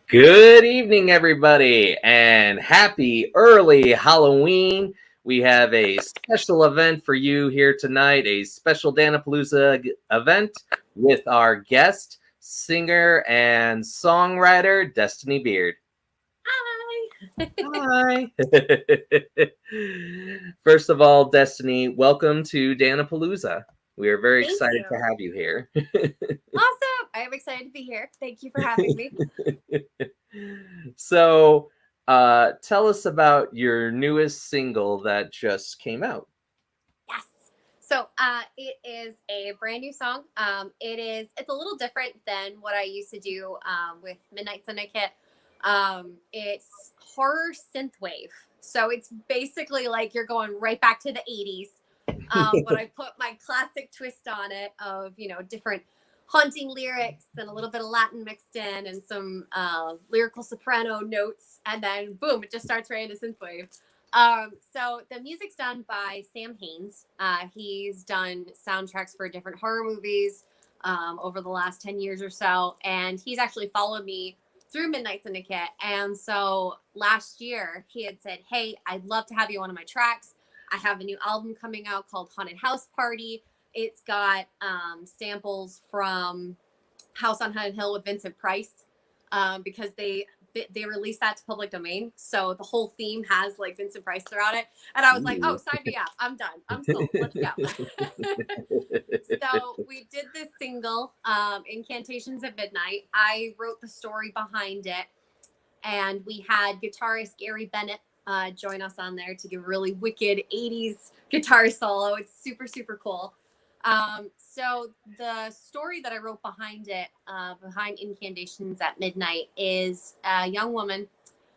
Good evening, everybody, and happy early Halloween. We have a special event for you here tonight, a special Dan-A-Plooza event with our guest, singer and songwriter, Destini Beard. Hi. Hi. First of all, Destini, welcome to Dan-A-Plooza. We are very Thank excited to you. have you here. Awesome. I am excited to be here. Thank you for having me. So, tell us about your newest single that just came out. Yes. So it is a brand new song. It's a little different than what I used to do with Midnight Syndicate. It's horror synthwave. So it's basically like you're going right back to the 80s. But I put my classic twist on it of, different haunting lyrics and a little bit of Latin mixed in and some lyrical soprano notes. And then boom, it just starts right into synthwave. So the music's done by Sam Haynes. He's done soundtracks for different horror movies over the last 10 years or so. And he's actually followed me through Midnight Syndicate. And so last year he had said, "Hey, I'd love to have you on one of my tracks. I have a new album coming out called Haunted House Party. It's got samples from House on Haunted Hill with Vincent Price because they released that to public domain. So the whole theme has like Vincent Price throughout it. And I was like, oh, sign me up. I'm done. I'm sold. Let's go." So we did this single, Incantations at Midnight. I wrote the story behind it. And we had guitarist Gary Bennett join us on there to give a really wicked 80s guitar solo. It's super, super cool. So the story that I wrote behind it, behind Incandations at Midnight, is a young woman.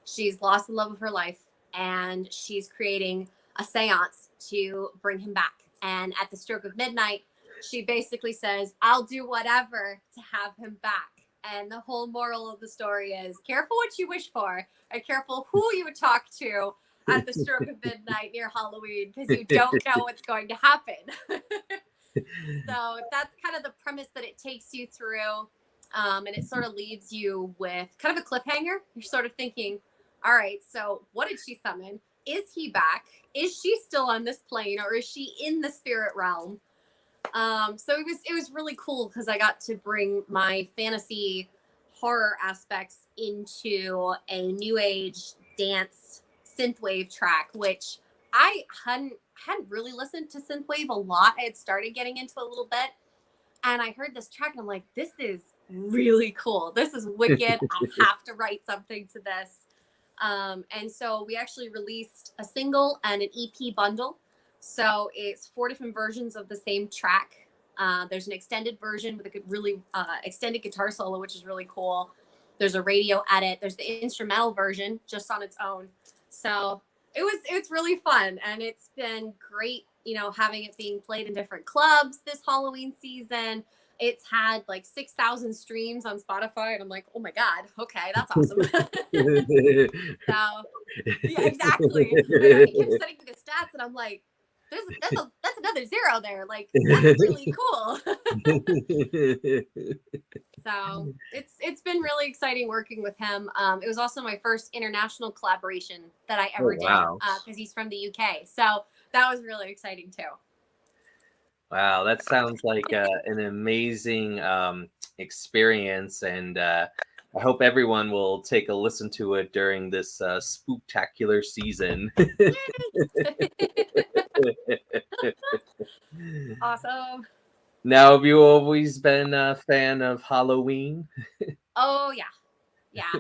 She's lost the love of her life, and she's creating a seance to bring him back. And at the stroke of midnight, she basically says, "I'll do whatever to have him back." And the whole moral of the story is careful what you wish for and careful who you talk to at the stroke of midnight near Halloween because you don't know what's going to happen. So that's kind of the premise that it takes you through. And it sort of leaves you with kind of a cliffhanger. You're sort of thinking, all right, so what did she summon? Is he back? Is she still on this plane or is she in the spirit realm? So it was really cool because I got to bring my fantasy horror aspects into a new age dance synthwave track, which I hadn't really listened to synthwave a lot. I had started getting into a little bit, and I heard this track, and I'm like, this is really cool. This is wicked. I have to write something to this. And so we actually released a single and an EP bundle. So it's 4 different versions of the same track. There's an extended version with a really extended guitar solo, which is really cool. There's a radio edit. There's the instrumental version just on its own. So it's really fun, and it's been great, having it being played in different clubs this Halloween season. It's had like 6,000 streams on Spotify, and I'm like, oh my god, okay, that's awesome. So yeah, exactly. I know he kept sending me the stats, and I'm like, that's another zero there. Like that's really cool. So it's been really exciting working with him. It was also my first international collaboration that I ever did Wow. because he's from the UK. So that was really exciting too. Wow, that sounds like an amazing experience, and I hope everyone will take a listen to it during this spooktacular season. Awesome. Now, have you always been a fan of Halloween? Oh yeah, yeah.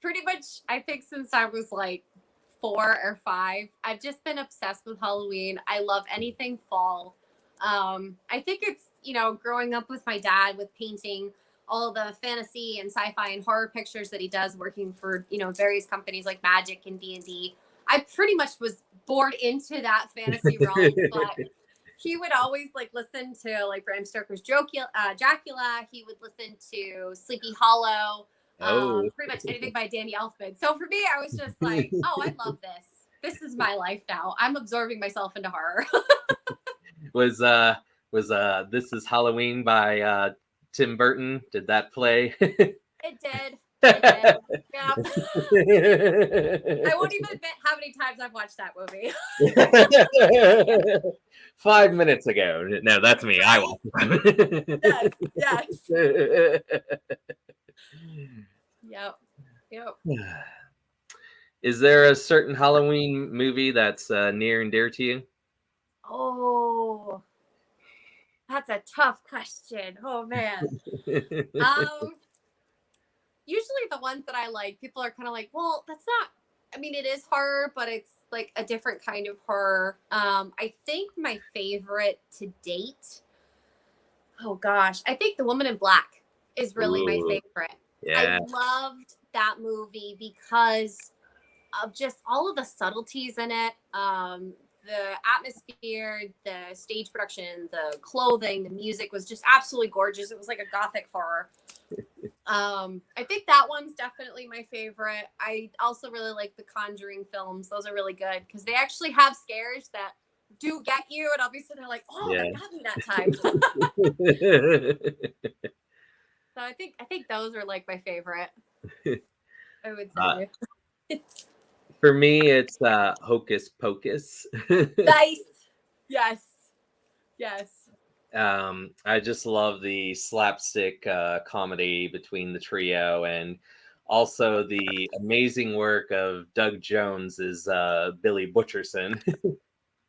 Pretty much, I think since I was like 4 or 5, I've just been obsessed with Halloween. I love anything fall. I think it's, growing up with my dad with painting all the fantasy and sci-fi and horror pictures that he does working for, various companies like Magic and D&D. I pretty much was born into that fantasy realm, but he would always like listen to like Bram Stoker's Dracula. He would listen to Sleepy Hollow, Oh. pretty much anything by Danny Elfman. So for me, I was just like, oh, I love this. This is my life now. I'm absorbing myself into horror. was This Is Halloween by Tim Burton? Did that play? It did. Yeah. I won't even admit how many times I've watched that movie. 5 minutes ago. No, that's me. I watched Yes, yes. Yep. Is there a certain Halloween movie that's near and dear to you? Oh, that's a tough question. Oh man. Usually the ones that I like, people are kind of like, well, that's not, I mean, it is horror, but it's like a different kind of horror. I think my favorite to date, oh gosh, I think The Woman in Black is really my favorite. Yeah. I loved that movie because of just all of the subtleties in it. The atmosphere, the stage production, the clothing, the music was just absolutely gorgeous. It was like a gothic horror. I think that one's definitely my favorite. I also really like the Conjuring films. Those are really good because they actually have scares that do get you, and I'll be sitting there like, oh, Yeah. that got me that time. So I think those are like my favorite. I would say. For me, it's Hocus Pocus. Nice. Yes. Yes. I just love the slapstick comedy between the trio, and also the amazing work of Doug Jones as Billy Butcherson.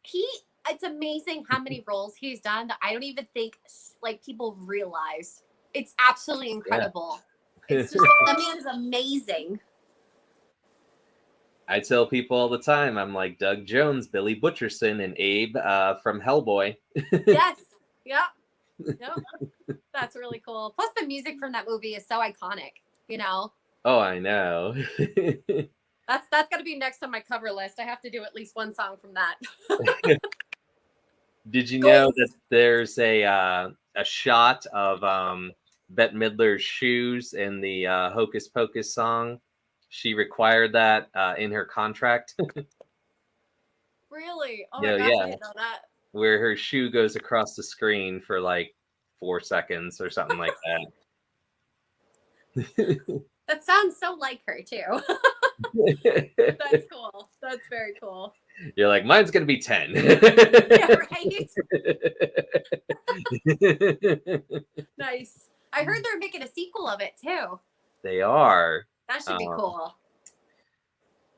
It's amazing how many roles he's done that I don't even think like people realize. It's absolutely incredible. Yeah. It's just that man is amazing. I tell people all the time, I'm like Doug Jones, Billy Butcherson, and Abe from Hellboy. Yes. Yep. Yep. That's really cool. Plus, the music from that movie is so iconic. You know. Oh, I know. That's got to be next on my cover list. I have to do at least one song from that. Did you know that there's a shot of Bette Midler's shoes in the Hocus Pocus song? She required that in her contract. Really? Oh my gosh, I didn't know that. Where her shoe goes across the screen for like 4 seconds or something like that. That sounds so like her too. That's cool. That's very cool. You're like, mine's gonna be 10. Yeah, right. Nice. I heard they're making a sequel of it too. They are. That should be cool.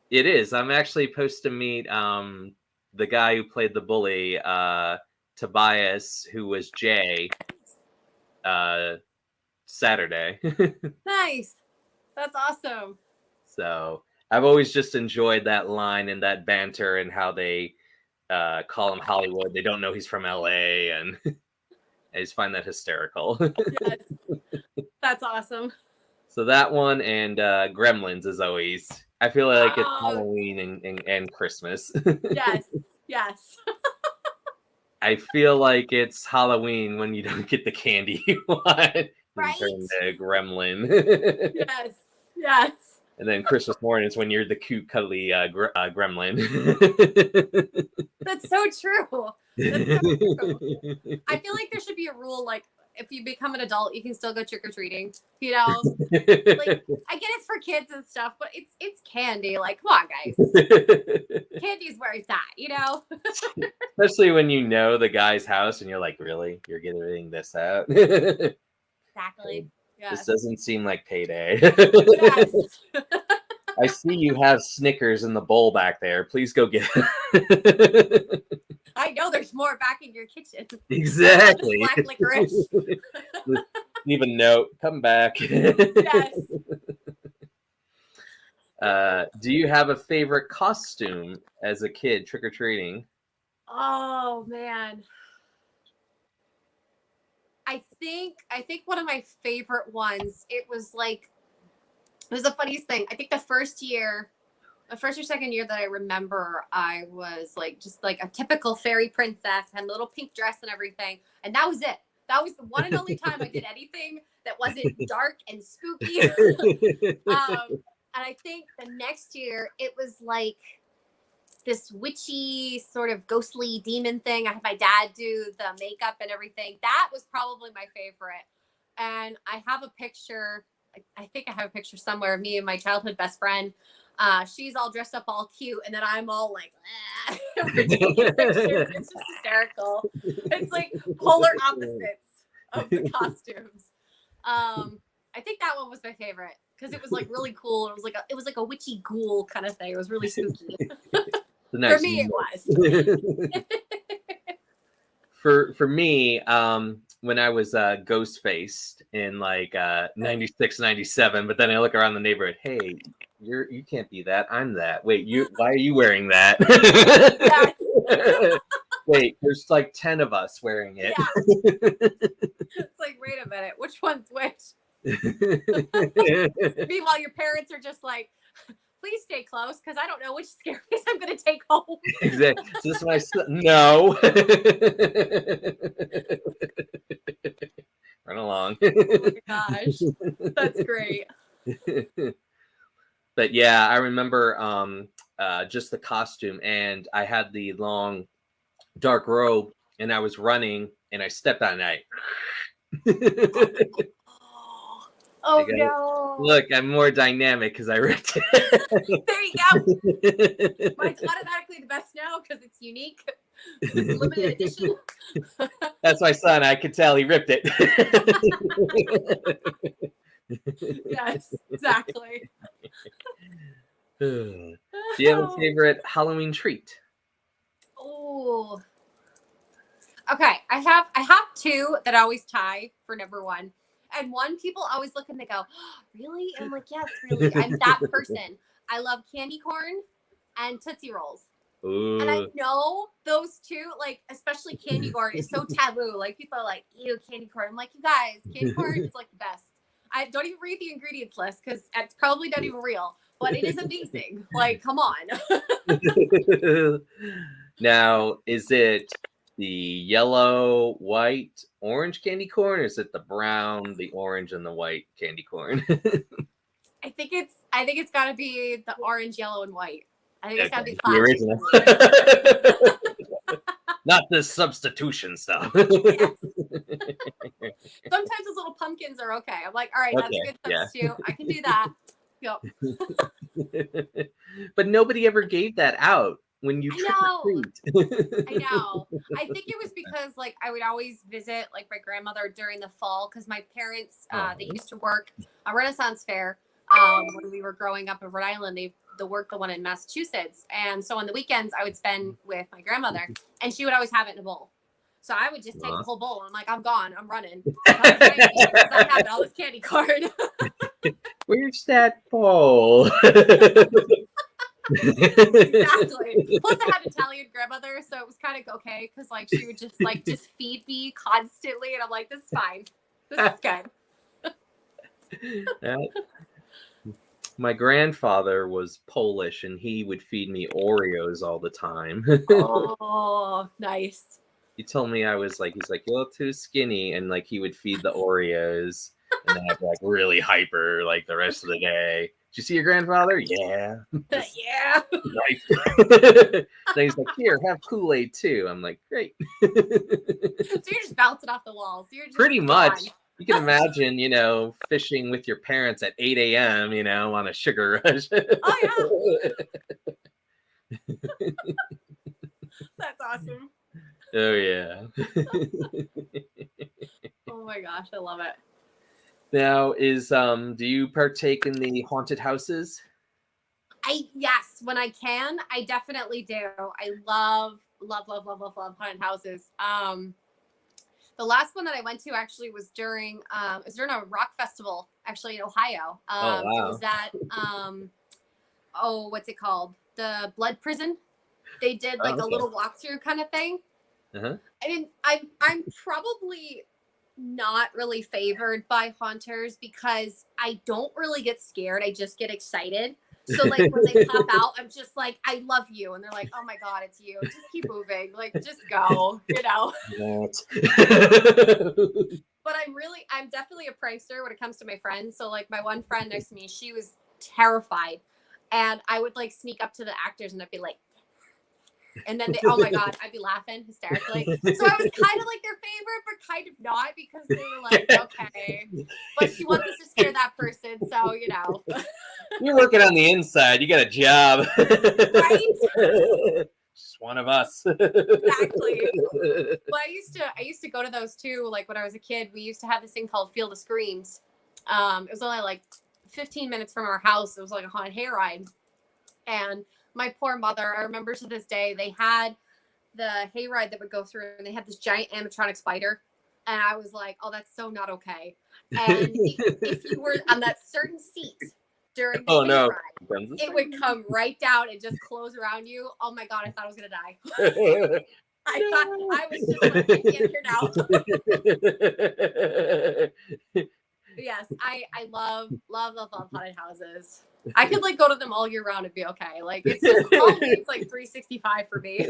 It is. I'm actually supposed to meet the guy who played the bully, Tobias, who was Jay, Saturday. Nice. That's awesome. So I've always just enjoyed that line and that banter and how they call him Hollywood. They don't know he's from LA, and I just find that hysterical. Yes. That's awesome. So that one and Gremlins is always, I feel like it's Halloween and Christmas. Yes. Yes. I feel like it's Halloween when you don't get the candy you want. Right. Turn to Gremlin. Yes. Yes. And then Christmas morning is when you're the cute, cuddly gremlin. That's so true. That's so true. I feel like there should be a rule, like, if you become an adult, you can still go trick-or-treating. You know? Like, I get it's for kids and stuff, but it's candy. Like, come on, guys. Candy's where it's at, you know? Especially when you know the guy's house and you're like, really? You're getting this out? Exactly. Yes. This doesn't seem like payday. Yes. I see you have Snickers in the bowl back there. Please go get it. I know there's more back in your kitchen. Exactly. Black licorice. Leave a note. Come back. Yes. Do you have a favorite costume as a kid trick-or-treating? Oh man. I think one of my favorite ones, it was the funniest thing. I think the first or second year that I remember, I was like just like a typical fairy princess, had a little pink dress and everything. And that was it. That was the one and only time I did anything that wasn't dark and spooky. And I think the next year it was like this witchy sort of ghostly demon thing. I had my dad do the makeup and everything. That was probably my favorite. And I have a picture I think I have a picture somewhere of me and my childhood best friend. She's all dressed up all cute, and then I'm all like, we're taking pictures. It's just hysterical. It's like polar opposites of the costumes. I think that one was my favorite because it was like really cool. It was like a witchy ghoul kind of thing. It was really spooky. Nice. For me, it was. For me, when I was ghost faced in like 96, 97, but then I look around the neighborhood, hey, you can't be that. I'm that. Wait, why are you wearing that? Wait, there's like 10 of us wearing it. Yeah. It's like, wait a minute, which one's which? Meanwhile, your parents are just like, please stay close because I don't know which scary face I'm going to take home. Exactly. So this is my son. No. Run along. Oh my gosh. That's great. But yeah, I remember just the costume, and I had the long dark robe, and I was running, and I stepped on it. Oh no! Look, I'm more dynamic because I ripped it. There you go. Mine's automatically the best now because it's unique. It's limited edition. That's my son. I could tell he ripped it. Yes, exactly. Do you have a favorite Halloween treat? Oh. Okay, I have two that I always tie for number one. And one, people always look and they go, oh, really? And I'm like, yes, really. I'm that person. I love candy corn and Tootsie Rolls. Ooh. And I know those two, like, especially candy corn is so taboo. Like, people are like, ew, candy corn. I'm like, you guys, candy corn is like the best. I don't even read the ingredients list because it's probably not even real, but it is amazing. Like, come on. Now, is it the yellow, white, orange candy corn, or is it the brown, the orange, and the white candy corn? I think it's got to be the orange, yellow, and white. I think it's got to be the original. Not this substitution stuff. Yes. Sometimes those little pumpkins are okay. I'm like, all right, that's a good substitute. I can do that. Yep. But nobody ever gave that out when you I know. I think it was because like I would always visit like my grandmother during the fall because my parents they used to work a Renaissance fair when we were growing up in Rhode Island. They worked the one in Massachusetts, and so on the weekends I would spend with my grandmother, and she would always have it in a bowl. So I would just take the whole bowl, and I'm like, I'm gone, I'm running. I have all this candy corn. Where's that bowl? Exactly. Plus, I had Italian grandmother, so it was kind of okay because like she would just feed me constantly, and I'm like, this is fine. This is good. My grandfather was Polish, and he would feed me Oreos all the time. Oh, nice. He told me I was like, he's like, you look too skinny, and like he would feed the Oreos, and then I'd be like really hyper like the rest of the day. Did you see your grandfather? Yeah. Yeah. Nice. Then he's like, here, have Kool-Aid too. I'm like, great. So you're just bouncing off the walls. You're just pretty much. You can imagine, fishing with your parents at 8 a.m., on a sugar rush. Oh, yeah. That's awesome. Oh, yeah. Oh, my gosh. I love it. Now, do you partake in the haunted houses? Yes, when I can, I definitely do. I love haunted houses. The last one that I went to actually was during a rock festival actually in Ohio. Oh, wow. It was at what's it called? The Blood Prison. They did like a little walkthrough kind of thing. Uh-huh. I'm probably not really favored by haunters because I don't really get scared. I just get excited. So like when they pop out, I'm just like, I love you. And they're like, oh my God, it's you. Just keep moving. Like, just go, But I'm definitely a prankster when it comes to my friends. So like my one friend next to me, she was terrified. And I would like sneak up to the actors and I'd be like, And then oh my God, I'd be laughing hysterically. So I was kind of like their favorite, but kind of not, because they were like, okay, but she wants us to scare that person. So, you know. You're working on the inside. You got a job. Right? Just one of us. Exactly. Well, I used to go to those too. Like when I was a kid, we used to have this thing called Field of Screams. It was only like 15 minutes from our house. It was like a haunted hayride. And my poor mother, I remember to this day, they had the hayride that would go through, and they had this giant animatronic spider. And I was like, oh, that's so not okay. And if you were on that certain seat during the hayride, it would come right down and just close around you. Oh my God, I thought I was going to die. I thought I was just like, get here now. Yes, I love haunted houses. I could like go to them all year round and be okay. Like it's just it's like 365 for me.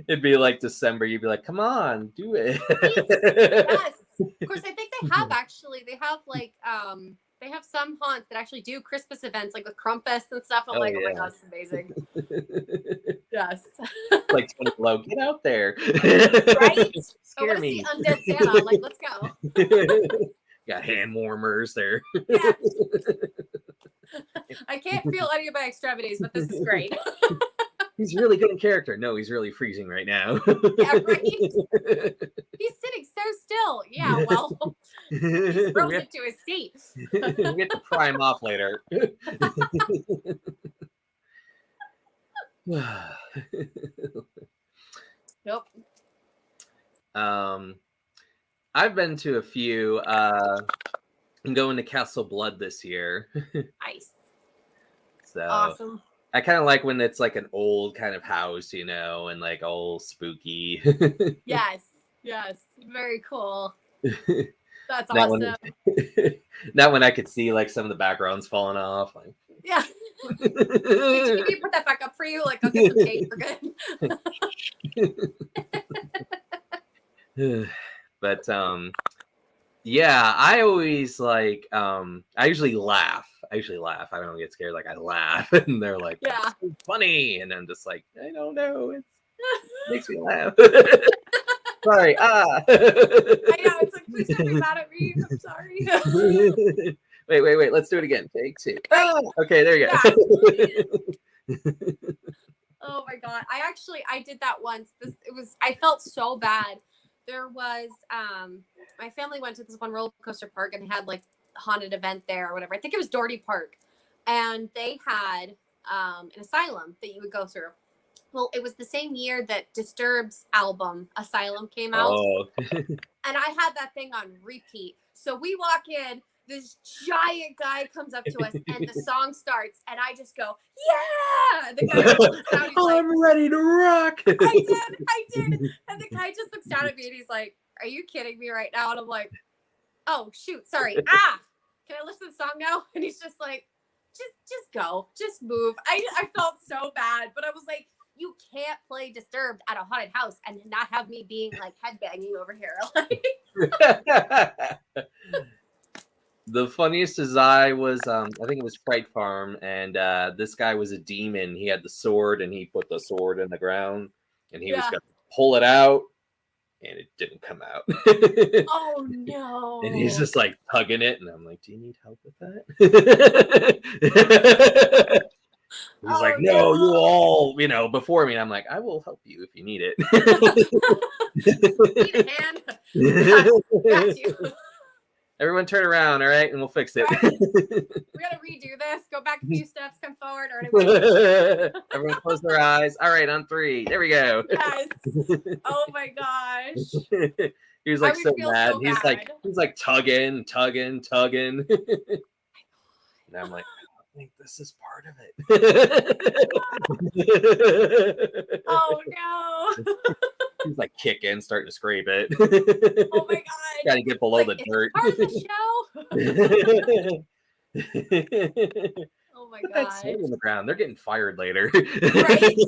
It'd be like December. You'd be like, come on, do it. Yes. Of course, I think they have they have some haunts that actually do Christmas events, like with Crumpus and stuff. I'm like, oh my God, this is amazing. Yes. Like, Tony, get out there. Right? I want to see Undead Santa. I'm like, let's go. Got hand warmers there. Yes. I can't feel any of my extremities, but this is great. He's really good in character. No, he's really freezing right now. Yeah, right? He's sitting so still. Yeah, well, he's frozen to his seat. We have to pry him off later. Nope. I've been to a few. I'm going to Castle Blood this year. Nice. So awesome. I kind of like when it's like an old kind of house, you know, and like all spooky. Yes. Very cool. That's that awesome. That one I could see like some of the backgrounds falling off. Like, yeah. Can you put that back up for you? Like, I'll get some tape. We're good. But yeah, I always like I usually laugh. I don't get scared. Like I laugh, and they're like, "Yeah, so funny," and I'm just like, I don't know. It makes me laugh. Sorry. I know. It's like, please don't be mad at me. I'm sorry. Wait. Let's do it again. Take two. Okay, there you go. Oh my God. I did that once. I felt so bad. There was my family went to this one roller coaster park and had like a haunted event there or whatever. I think it was Doherty Park, and they had an asylum that you would go through. Well, it was the same year that Disturbed's album Asylum came out. And I had that thing on repeat. So we walk in, this giant guy comes up to us and the song starts and I just go, yeah! The guy just looks down, I'm ready to rock. I did. And the guy just looks down at me and he's like, are you kidding me right now? And I'm like, oh shoot, sorry. Can I listen to the song now? And he's just like, just go, just move. I felt so bad, but I was like, you can't play Disturbed at a haunted house and not have me being like headbanging over here. The funniest is I think it was Fright Farm, and this guy was a demon. He had the sword, and he put the sword in the ground, and he was going to pull it out, and it didn't come out. Oh no! And he's just like tugging it, and I'm like, "Do you need help with that?" He's like, no, you all, before me. And I'm like, I will help you if you need it. Need a hand? Got you. Everyone turn around, all right? And we'll fix it. Right. We got to redo this. Go back a few steps, come forward. Or anyway. Everyone close their eyes. All right, on 3. There we go. Yes. Oh my gosh. He was like so mad. So he's like tugging. And I'm like, I think this is part of it. Oh no. He's like kicking, starting to scrape it. Oh my god. Gotta get below the dirt. Part of the show. Oh my god. That sword on the ground. They're getting fired later. Right?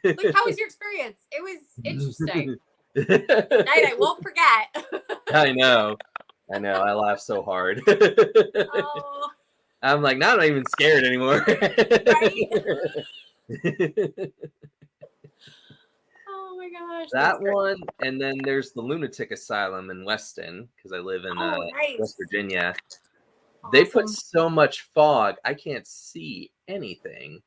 Like, how was your experience? It was interesting. Night I won't forget. I know. I laughed so hard. Oh. I'm like, now I'm not even scared anymore. Right? Oh my gosh. That one, and then there's the lunatic asylum in Weston, because I live in Nice. West Virginia. Awesome. They put so much fog, I can't see anything.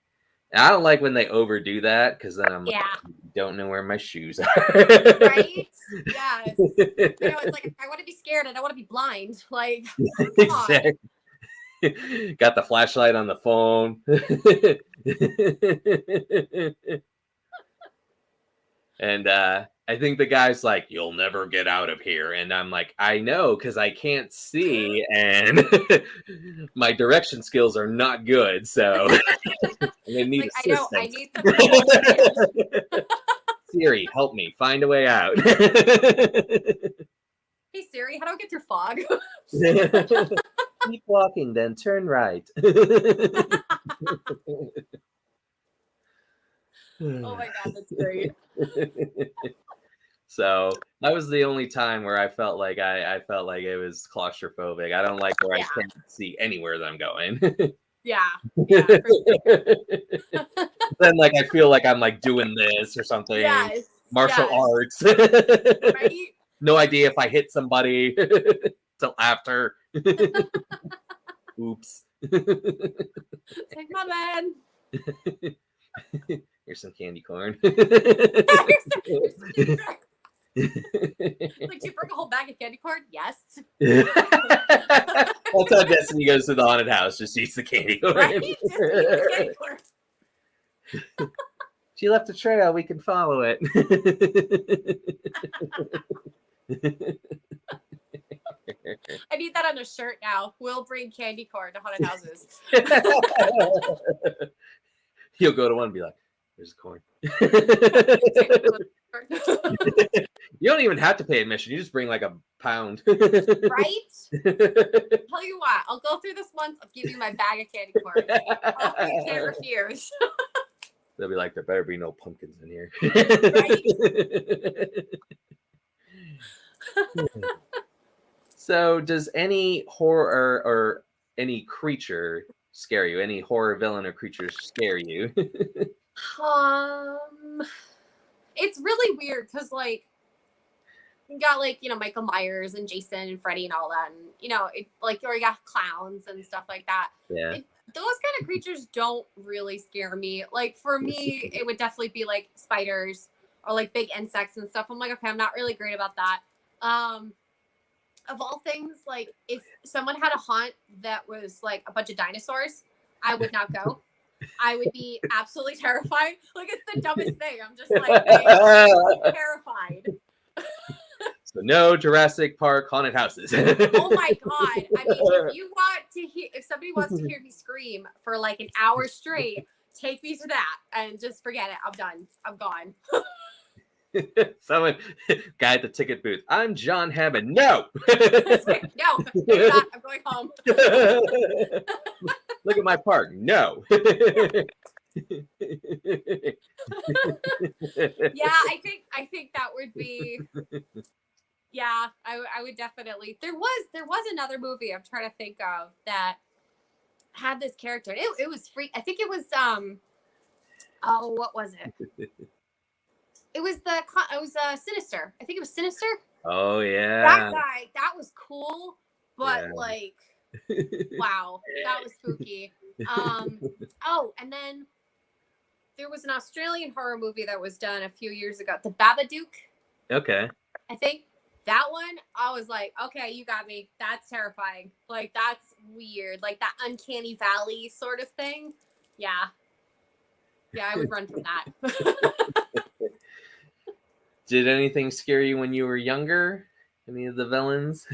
And I don't like when they overdo that, because then I'm like, I don't know where my shoes are. Right? Yes. It's like, I want to be scared. I don't want to be blind. Like, exactly. Got the flashlight on the phone. And I think the guy's like, "You'll never get out of here." And I'm like, I know, because I can't see and my direction skills are not good. So I'm gonna need assistance. I know, I need some Siri, help me find a way out. Hey Siri, how do I get through fog? Keep walking, then turn right. Oh my god, that's great. So that was the only time where I felt like I felt like it was claustrophobic. I don't like where I can't see anywhere that I'm going. Yeah. Then like I feel like I'm like doing this or something. Yes. Martial arts. Right? No idea if I hit somebody till after. Oops. Take my man. Here's some candy corn. Like, do you bring a whole bag of candy corn? Yes. That's how Destiny goes to the haunted house. Just eats the candy corn. Right? Just eat the candy corn. She left a trail. We can follow it. I need that on a shirt now. We'll bring candy corn to haunted houses. You'll go to one and be like, "There's corn." You don't even have to pay admission. You just bring like a pound. Right? Tell you what, I'll go through this once. I'll give you my bag of candy corn. Oh, you can't refuse. They'll be like, "There better be no pumpkins in here." Right? So, does any horror or any creature scare you? Any horror villain or creature scare you? It's really weird because, like, you got like, Michael Myers and Jason and Freddy and all that, and or you got clowns and stuff like that. Yeah. Those kind of creatures don't really scare me. Like, for me, it would definitely be like spiders or like big insects and stuff. I'm like, okay, I'm not really great about that. Of all things, like, if someone had a haunt that was like a bunch of dinosaurs, I would not go. I would be absolutely terrified. Like, it's the dumbest thing. I'm just like terrified. So no Jurassic Park haunted houses. Oh my god! I mean, if somebody wants to hear me scream for like an hour straight, take me to that and just forget it. I'm done. I'm gone. Someone, guy at the ticket booth. I'm John Hammond. No. No, you're not. I'm going home. Look at my park. No. Yeah, I think that would be. Yeah, I would definitely. There was another movie I'm trying to think of that had this character. It was free. I think it was oh, what was it? It was Sinister. I think it was Sinister. Oh yeah. That guy, that was cool, but like, wow, that was spooky. Oh, and then there was an Australian horror movie that was done a few years ago, The Babadook. Okay. I think that one, I was like, okay, you got me. That's terrifying. Like, that's weird. Like that uncanny valley sort of thing. Yeah. Yeah, I would run from that. Did anything scare you when you were younger? Any of the villains?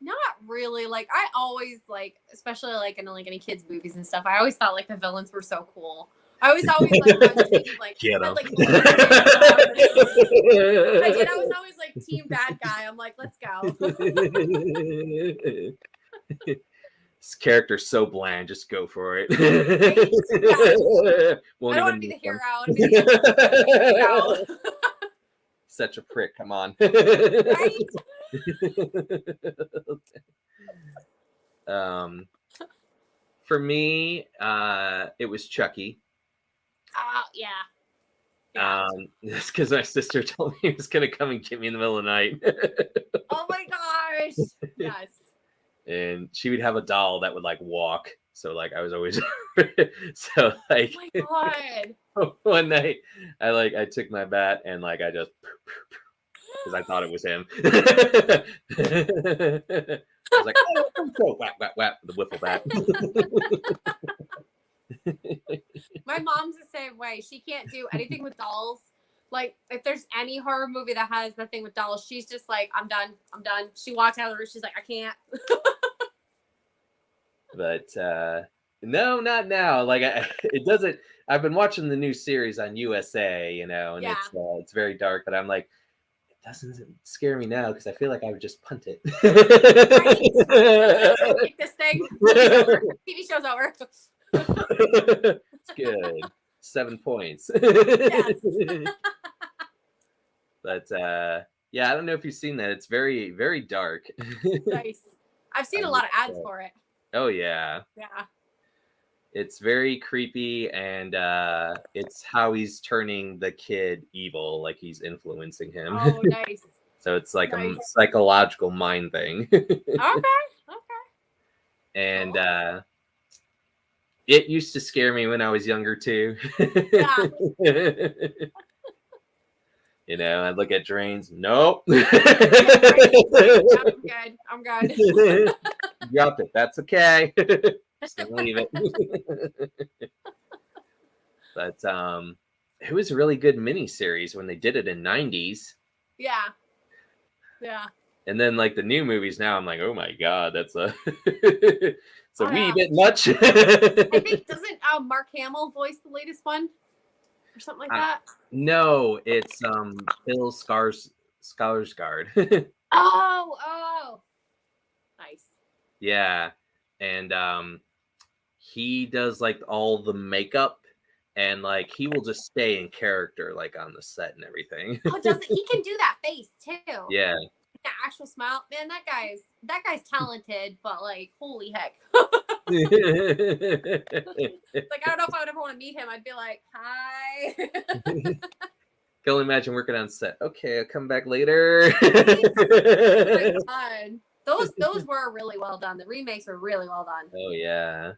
Not really. Like, I always, like, especially like in like any kids movies and stuff, I always thought like the villains were so cool. I was always like Get him. like, I was always like team bad guy. I'm like, let's go. This character's so bland, just go for it. Right? Yeah. I don't want to be the hero. I want to be the hero. Such a prick, come on. Right? For me, it was Chucky. Oh, yeah. Yeah. That's because my sister told me he was gonna come and get me in the middle of the night. Oh my gosh. Yes. And she would have a doll that would like walk. So like I was always so like Oh my god. one night I took my bat and like I just because I thought it was him. I was like, oh, whap, whap, whap, the wiffle bat. My mom's the same way. She can't do anything with dolls. Like, if there's any horror movie that has nothing with dolls, she's just like, I'm done. I'm done. She walks out of the room. She's like, I can't. But no, not now. Like it doesn't. I've been watching the new series on USA, and Yeah. it's very dark. But I'm like, it doesn't scare me now because I feel like I would just punt it. Like this thing. TV show's over. It's good. 7 points. Yes. But yeah, I don't know if you've seen that. It's very, very dark. Nice. I've seen a lot of ads for it. Oh yeah. Yeah. It's very creepy, and it's how he's turning the kid evil, like he's influencing him. Oh, nice. So it's like Nice. a psychological mind thing. Okay. And it used to scare me when I was younger too. Yeah. I'd look at drains. Nope. Yeah, right. I'm good. Drop it. That's okay. Just leave it. But it was a really good miniseries when they did it in '90s. Yeah. Yeah. And then like the new movies now, I'm like, oh my god, that's a it's a wee bit much. I think doesn't Mark Hamill voice the latest one or something like that? No, it's Bill Skarsgård. Oh, nice. Yeah, and he does like all the makeup, and like he will just stay in character like on the set and everything. Oh, doesn't he can do that face too? Yeah. The actual smile, man. That guy's talented, but like, holy heck! Like, I don't know if I would ever want to meet him. I'd be like, hi. Can only imagine working on set. Okay, I'll come back later. Those were really well done. The remakes were really well done. Oh yeah.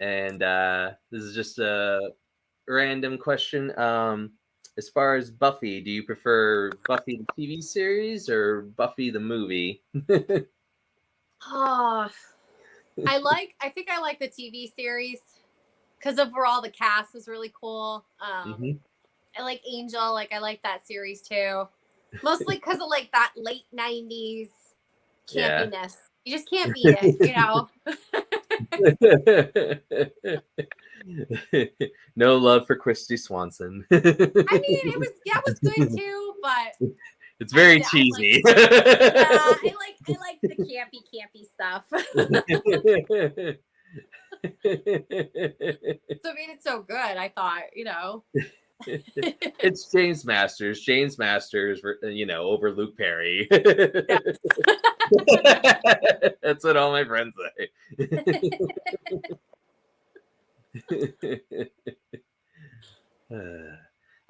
And this is just a random question. As far as Buffy, do you prefer Buffy the TV series or Buffy the movie? Oh, I think I like the TV series because overall the cast was really cool. I like Angel, like I like that series too. Mostly because of like that late 90s campiness. You just can't beat it, No love for Christy Swanson. I mean, it was good too, but it's very cheesy. I like the campy stuff. So I mean, it's so good. I thought, It's James Masters. James Masters, over Luke Perry. That's what all my friends say.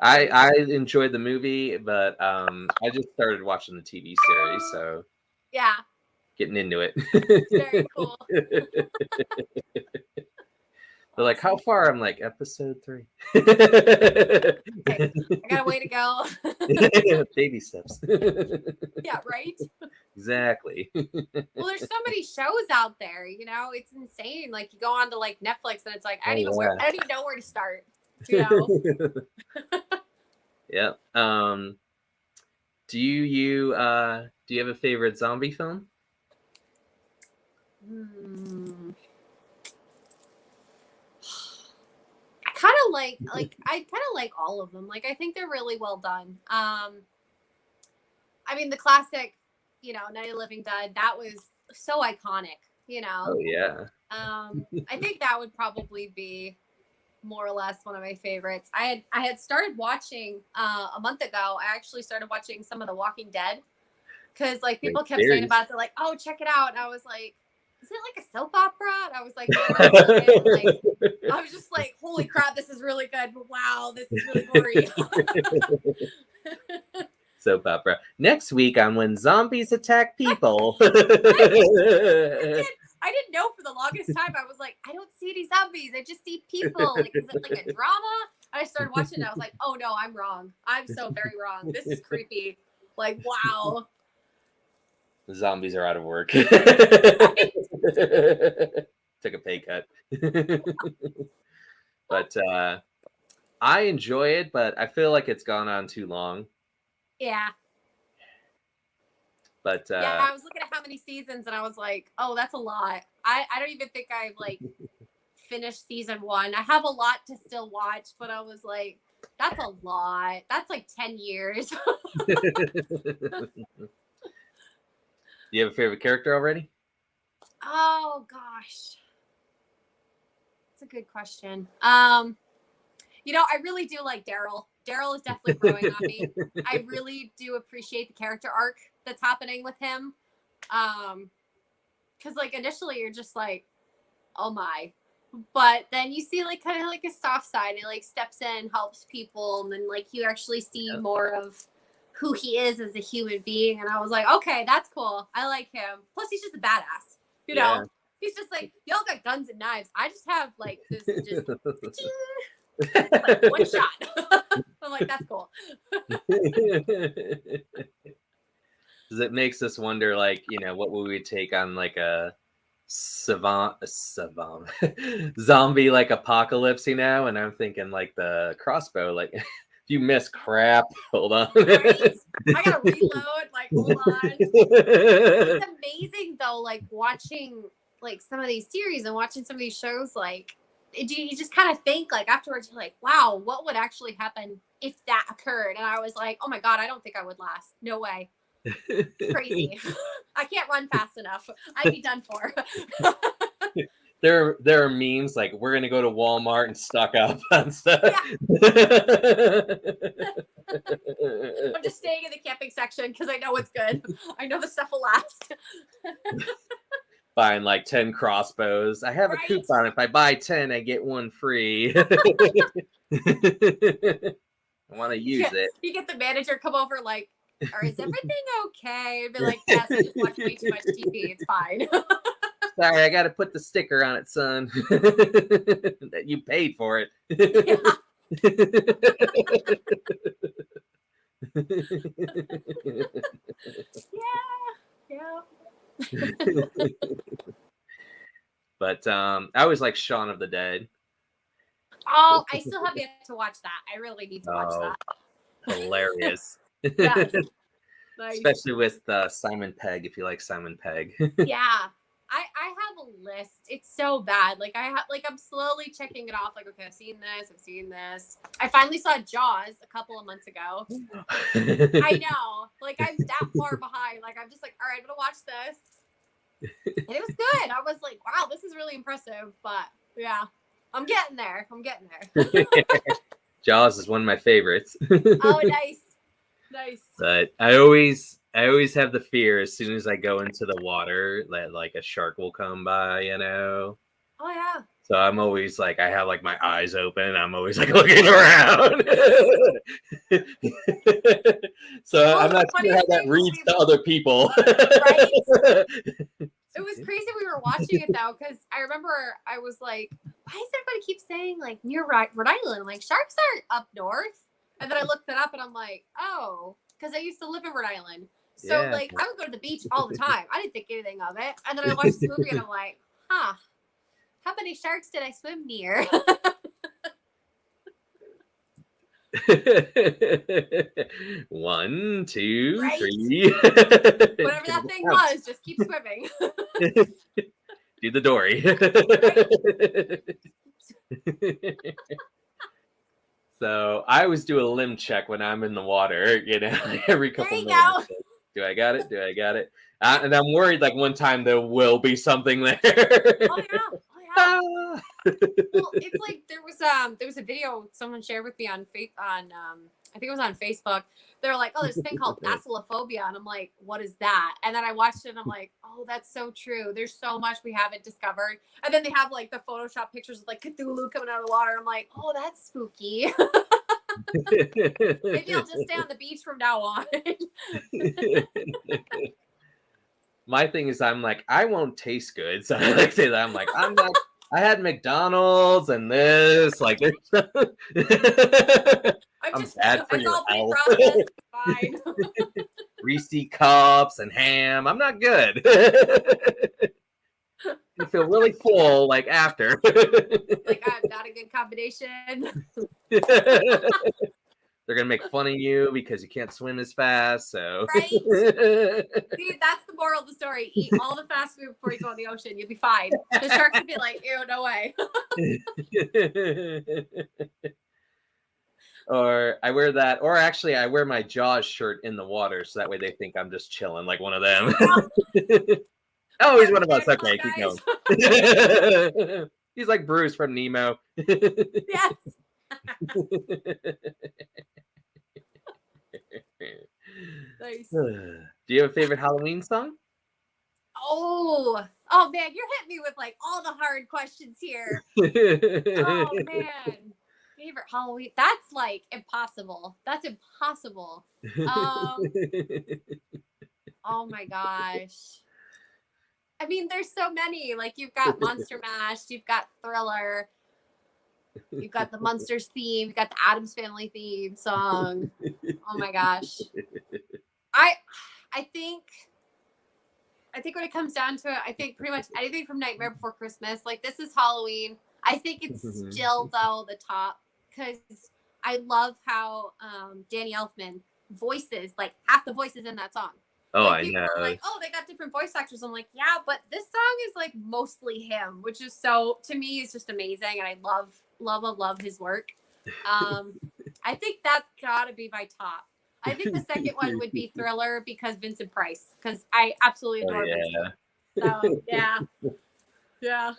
I enjoyed the movie, but I just started watching the TV series, so yeah, getting into it. Very cool. They're like, how far? I'm like, episode 3. Okay, I got a way to go. Baby steps. Yeah, right? Exactly. Well, there's so many shows out there, it's insane. Like, you go on to like Netflix and it's like, I don't even know where to start. Yeah. Do you have a favorite zombie film? I kind of like all of them. Like, I think they're really well done. I mean, the classic, Night of the Living Dead, that was so iconic, Oh yeah. I think that would probably be more or less one of my favorites. I had started watching a month ago. I actually started watching some of The Walking Dead. because like people kept saying about it. They're like, oh, check it out. And I was like, is it like a soap opera? And I was like, no, that's not it. Like, I was just like, holy crap, this is really good. But wow, this is really gory. Soap opera. Next week on When Zombies Attack People. I didn't know for the longest time. I was like, I don't see any zombies. I just see people. Like, is it like a drama? I started watching it. I was like, oh no, I'm wrong. I'm so very wrong. This is creepy. Like, wow. The zombies are out of work. Took a pay cut. But I enjoy it, but I feel like it's gone on too long. Yeah. But yeah, I was looking at how many seasons and I was like, oh, that's a lot. I don't even think I've like finished season 1. I have a lot to still watch, but I was like, that's a lot. That's like 10 years. Do you have a favorite character already? Oh gosh. That's a good question. You know, I really do like Daryl. Daryl is definitely growing on me. I really do appreciate the character arc that's happening with him. Because like initially you're just like, oh my. But then you see like kind of like a soft side. He like steps in, helps people, and then like you actually see more of who he is as a human being. And I was like, okay, that's cool. I like him. Plus he's just a badass. You know? He's just like, y'all got guns and knives. I just have like this just like one shot. I'm like, that's cool. Because it makes us wonder, like, you know, what would we take on like a zombie like apocalypse, you know? And I'm thinking like the crossbow, like if you miss, crap, hold on. Right? I gotta reload, like, hold on. It's amazing though, like watching like some of these series and watching some of these shows, like you just kind of think like afterwards, you're like, wow, what would actually happen if that occurred? And I was like, oh my God, I don't think I would last. No way. Crazy. I can't run fast enough. I'd be done for. There are memes like, we're gonna go to Walmart and stock up on stuff. Yeah. I'm just staying in the camping section because I know it's good. I know the stuff will last. Buying like 10 crossbows. I have a coupon. If I buy 10, I get one free. I want to use it. You get the manager come over like, or is everything okay? And be like, yes, I just watched way too much TV. It's fine. Sorry, I got to put the sticker on it, son. That you paid for it. Yeah. But I always like Shaun of the Dead. Oh, I still have yet to watch that. I really need to watch that. Hilarious. Yes. Nice. Especially with Simon Pegg, if you like Simon Pegg. Yeah. I have a list. It's so bad. Like I'm slowly checking it off. Like, okay, I've seen this. I finally saw Jaws a couple of months ago. I know. Like I'm that far behind. Like I'm just like, all right, I'm gonna watch this. And it was good. I was like, wow, this is really impressive. But yeah, I'm getting there. Jaws is one of my favorites. Oh, nice. But I always have the fear as soon as I go into the water that like a shark will come by, you know. Oh yeah. So I'm always like, I have like my eyes open. I'm always like looking around. So I'm not sure how that reads to other people. Right? It was crazy we were watching it though, because I remember I was like, why does everybody keep saying like near Rhode Island? Like sharks aren't up north. And then I looked it up and I'm like, oh, because I used to live in Rhode Island. So like I would go to the beach all the time. I didn't think anything of it. And then I watched the movie and I'm like, huh, how many sharks did I swim near? One, two, right? 3. Whatever that thing was, just keep swimming. Do the dory. So I always do a limb check when I'm in the water, you know, every couple minutes. Do I got it? And I'm worried like one time there will be something there. Oh yeah. Well, it's like there was a video someone shared with me on I think it was on Facebook. They're like, oh, there's a thing called acylophobia. And I'm like, what is that? And then I watched it and I'm like, oh, that's so true. There's so much we haven't discovered. And then they have like the Photoshop pictures of like Cthulhu coming out of the water. I'm like, oh, that's spooky. Maybe I'll just stay on the beach from now on. My thing is, I'm like, I won't taste good. So I like to say that. I'm like, I'm not. I had McDonald's and this. Like, I'm just bad for it's your all health. pre-processed. Fine. Reese cups and ham. I'm not good. You feel really full, like after. Like, I'm not a good combination. They're gonna make fun of you because you can't swim as fast. So, right? See, that's the moral of the story. Eat all the fast food before you go in the ocean. You'll be fine. The sharks will be like, ew, no way. Or I wear that, or actually, I wear my Jaws shirt in the water, so that way they think I'm just chilling, like one of them. Oh, he's one of us. Okay, keep going. He's like Bruce from Nemo. Yes. Nice. Do you have a favorite Halloween song? Oh man, you're hitting me with like all the hard questions here. Oh man. Favorite Halloween? That's like impossible. That's impossible. Oh my gosh. I mean, there's so many. Like, you've got Monster Mash, you've got Thriller, you've got the Munsters theme, you've got the Addams Family theme song. Oh my gosh. I think when it comes down to it, I think pretty much anything from Nightmare Before Christmas. Like, this is Halloween. I think it's still though the top, because I love how Danny Elfman voices like half the voices in that song. Oh, like, I people know. are like, oh, they got different voice actors. I'm like, yeah, but this song is like mostly him, which is so, to me, is just amazing, and I love his work. I think that's gotta be my top. I think the second one would be Thriller, because Vincent Price, because I absolutely adore Vincent. So yeah.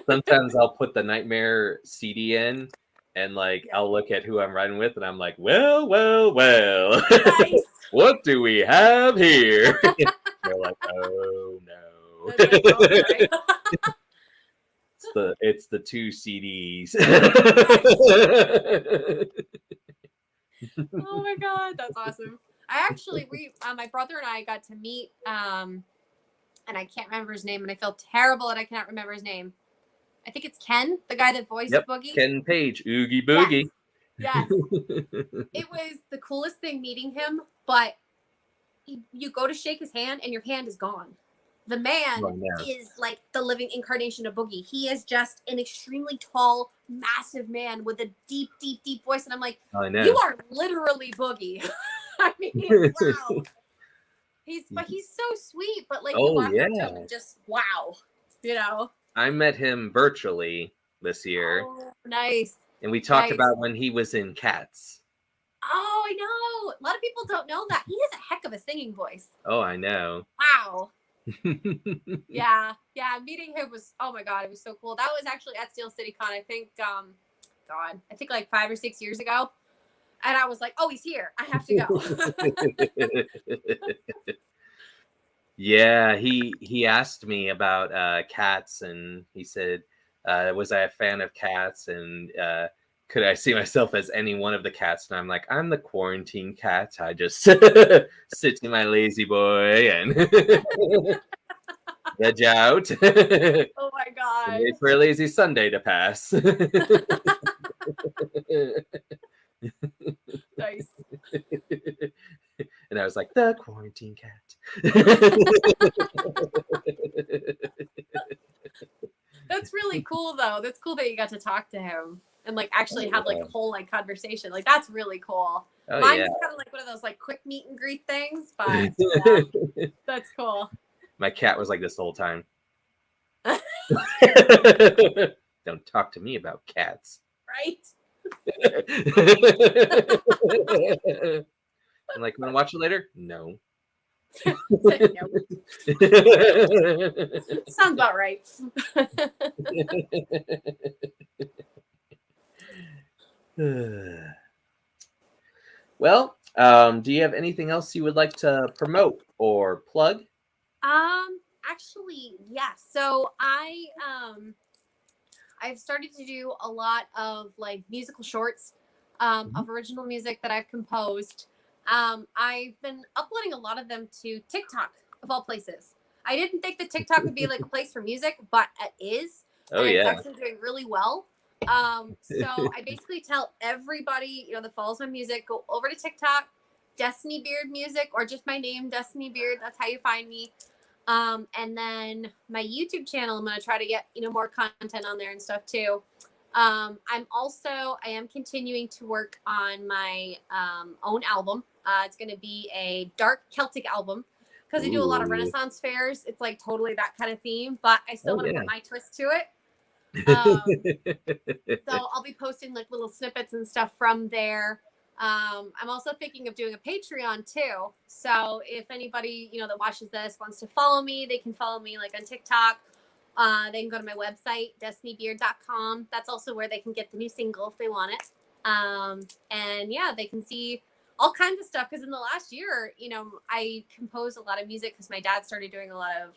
Sometimes I'll put the Nightmare CD in, and like I'll look at who I'm riding with, and I'm like, well. Nice. What do we have here? They're like, oh no. It's the two CDs. Oh my god, that's awesome. My brother and I got to meet and I can't remember his name, and I feel terrible that I cannot remember his name. I think it's Ken, the guy that voiced Boogie. Ken Page, Oogie Boogie. Yes. It was the coolest thing meeting him, but you go to shake his hand and your hand is gone. The man is like the living incarnation of Boogie. He is just an extremely tall, massive man with a deep, deep, deep voice. And I'm like, you are literally Boogie. I mean, wow. He's so sweet, but like, you walk up to him and just, wow, you know. I met him virtually this year. Oh, nice. And we talked about when he was in Cats. Oh, I know. A lot of people don't know that. He has a heck of a singing voice. Oh, I know. Wow. Yeah. Meeting him was, oh my god, it was so cool. That was actually at Steel City Con. I think, I think like 5 or 6 years ago. And I was like, oh, he's here. I have to go. Yeah, he asked me about Cats, and he said, was I a fan of Cats, and could I see myself as any one of the cats? And I'm like, I'm the quarantine cat. I just sit in my lazy boy and veg out. Oh my god. Wait for a lazy Sunday to pass. Nice. And I was like, the quarantine cat. That's really cool, though. That's cool that you got to talk to him and like actually have like a whole like conversation. Like, that's really cool. Mine is kind of like one of those like quick meet and greet things, but that's cool. My cat was like this the whole time. Don't talk to me about cats. Right? I'm like, want to watch it later? No. Sounds about right. Well, do you have anything else you would like to promote or plug? Actually, yes. So I've started to do a lot of like musical shorts of original music that I've composed. I've been uploading a lot of them to TikTok, of all places. I didn't think that TikTok would be like a place for music, but it is, Oh, and it's yeah. actually doing really well. So I basically tell everybody, that follows my music, go over to TikTok, Destiny Beard Music, or just my name, Destiny Beard. That's how you find me. And then my YouTube channel, I'm gonna try to get more content on there and stuff too. I am continuing to work on my own album. It's gonna be a dark Celtic album because I do a lot of Ooh. Renaissance fairs. It's like totally that kind of theme, but I still Oh, want to yeah. put my twist to it. So I'll be posting like little snippets and stuff from there. I'm also thinking of doing a Patreon too. So if anybody, that watches this wants to follow me, they can follow me like on TikTok. They can go to my website, destinybeard.com. That's also where they can get the new single if they want it. And yeah, they can see all kinds of stuff. Because in the last year, I composed a lot of music because my dad started doing a lot of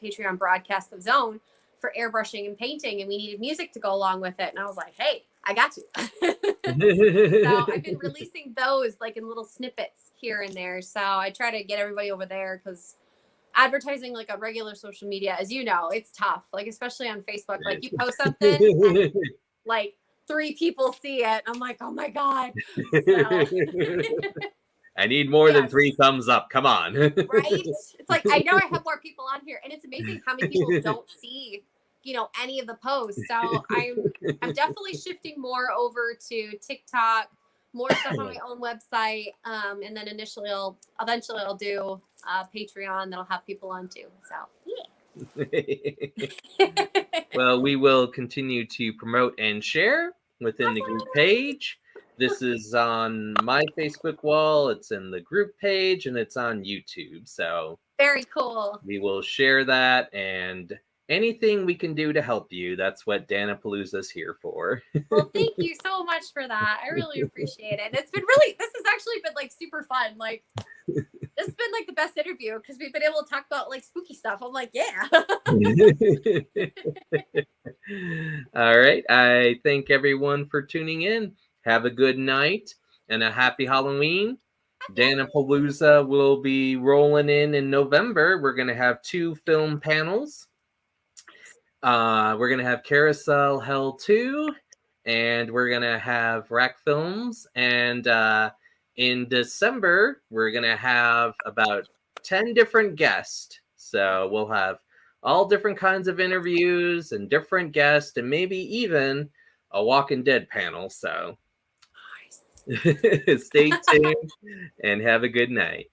Patreon broadcasts of his own for airbrushing and painting, and we needed music to go along with it. And I was like, hey, I got you. So I've been releasing those like in little snippets here and there. So I try to get everybody over there because advertising like on regular social media, as you know, it's tough. Like especially on Facebook, like you post something and like 3 people see it. I'm like, oh my god. So I need more than yes. 3 thumbs up. Come on. Right? It's like I know I have more people on here, and it's amazing how many people don't see, any of the posts. So I'm definitely shifting more over to TikTok, more stuff on my own website, and then eventually I'll do Patreon that'll have people on too. So yeah. Well, we will continue to promote and share within the group page. This is on my Facebook wall, it's in the group page, and it's on YouTube. So very cool. We will share that, and anything we can do to help you, that's what Dan-A-Plooza is here for. Well, thank you so much for that. I really appreciate it. This has actually been like super fun. Like this has been like the best interview because we've been able to talk about like spooky stuff. I'm like, yeah. All right. I thank everyone for tuning in. Have a good night and a happy Halloween. Dan-A-Plooza will be rolling in November. We're going to have 2 film panels. We're going to have Carousel Hell 2, and we're going to have Rack Films. And in December, we're going to have about 10 different guests. So we'll have all different kinds of interviews and different guests, and maybe even a Walking Dead panel. So stay tuned and have a good night.